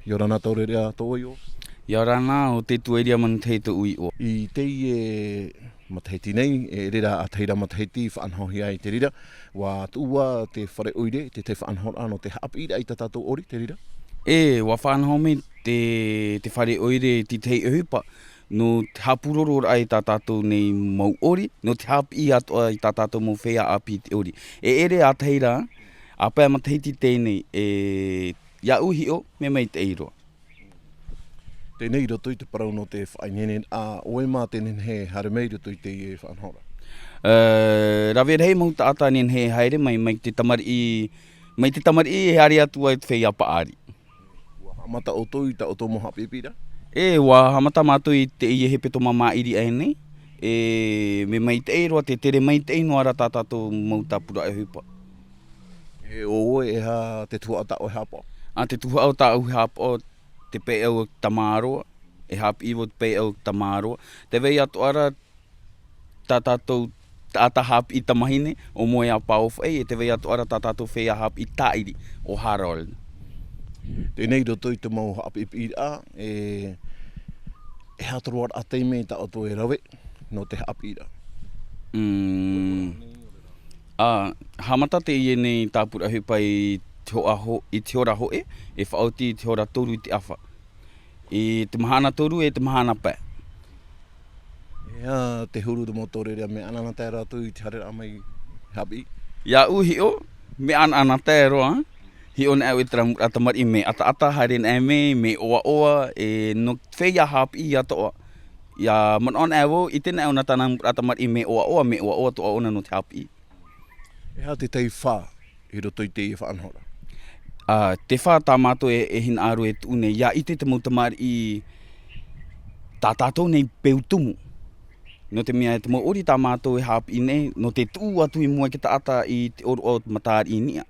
Yorana taurerea tōi o? Yorana o Tetuairia Manutahi TETUAIRIA. I te i Manutahi nei, e rera a teira Manutahi whaanhohi ai te rira. Wa tua te whare oire, te whaanhora ano te hapi ai ta tātou ori te rira? Wa whaanhomi te whare oire ti tei uhupa. No te hapuroro ai tā tātou nei mau ori, no te hapi atu ai tā tātou mau FAA'A te ori. Ere a teira, a pēr Manutahi tēnei, ia uhi o, me mai te eiroa. Tēnei roto i te parau no te whainene, a oe mā tēnen he hare mei roto i te whaanhora? Rawe rei mau ta ata nen he haere mai te tamari e hari atu ai te whai apa ari. Wa hamata o toi ta o tō moha pipira? Wa hamata mātou i te i he peto mama iri ai nei. Me mai te eiroa te tere mai te ino ara tā tātou mau tā pura e hupa. E oe e ha te tua ta o hapa? Te tuha au tā au hapa te pei au tamaroa. E hapi iwo te pei au tamaroa. Te wei atu ara tā tātou ata hapi i tamahine o moe a pāofu e te wei atu ara tā tātou whea hapi i tāiri o Harold. Tēnei roto i te mau hapi ira, e hatoroa a teime ta o tō e rawe no te hapi ira. Hamata te ie nei tāpura hupa i te hora hoe, e whaoti i te hora toru i te awha. I te mahana toru e te mahana pē. Ea te huru te motorerea me anana tai rātou i te harera mai hapi? Ia uhi o, me anana tai roa. Hi on au e atamari me ata haren e me oa no whea hapi i atoa. Ia man on au i tēnei au na tāna atamari me oa toa ona no te hapi. Ea te tei whā i roto i te i whaanhora? Te whā tā mātou e hina aru e tūne. Ia i te mautamari i tā tātou nei peutumu. No te mea te mau ori tā mātou e hapi nei, no te tū atu i mua ki ta ata i te oru o te mataari i nia.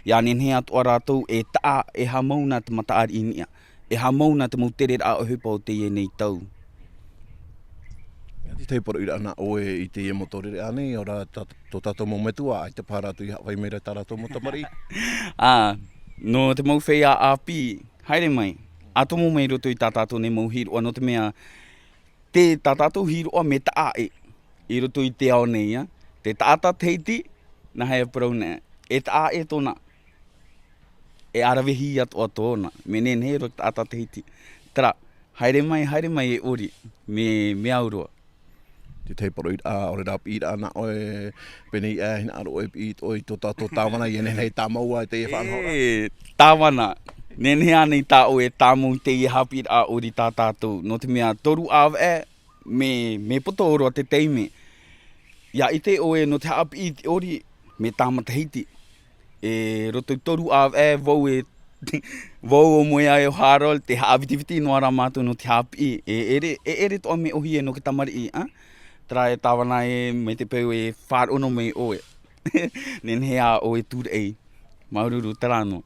Ia nen he atu rātou e taa e ha mauna te mataari i nia. E ha mauna te mau tere a o hupa o te ie nei tau. Ia te teiporo ira ana oe i te ie motorere ane, ora tō tātou mau metua ai te pārātou i hawai meira tā rātou motamari? No te mau FAA'A pi, haere mai. Atomo mai roto i tā tātou nei mau hiroa, no te mea te tā tātou hiroa me taa e. I roto i te ao nei, te tāta teiti, na hea parau nea. E taa e tōna. E arawehi atu a tōna. Me nen he ro tāta teiti. Tara, haere mai e ori. Me aurua. Te teiporo ira, ore rapi ira ana oe penei e hina aro oe i tō tātou tāwana i ene hei tā maua i te e whanhora? Tāwana. Nen he anei tā oe tā mau te i hapi ira ori tā tātou. No te mea toru awa e, me poto oroa te teime. Ia i te oe no te hapi i te ori me tā Manutahi. Roto i toru awa e, vau o moe ai o Harold, te haavitiviti no ara mātou no te hapi. Ere toa me ohi e no ke tamari i, Tara e tāwana e, me te peu e whārono me oe. Nen hea oe tūre ei. Maururu, tarano.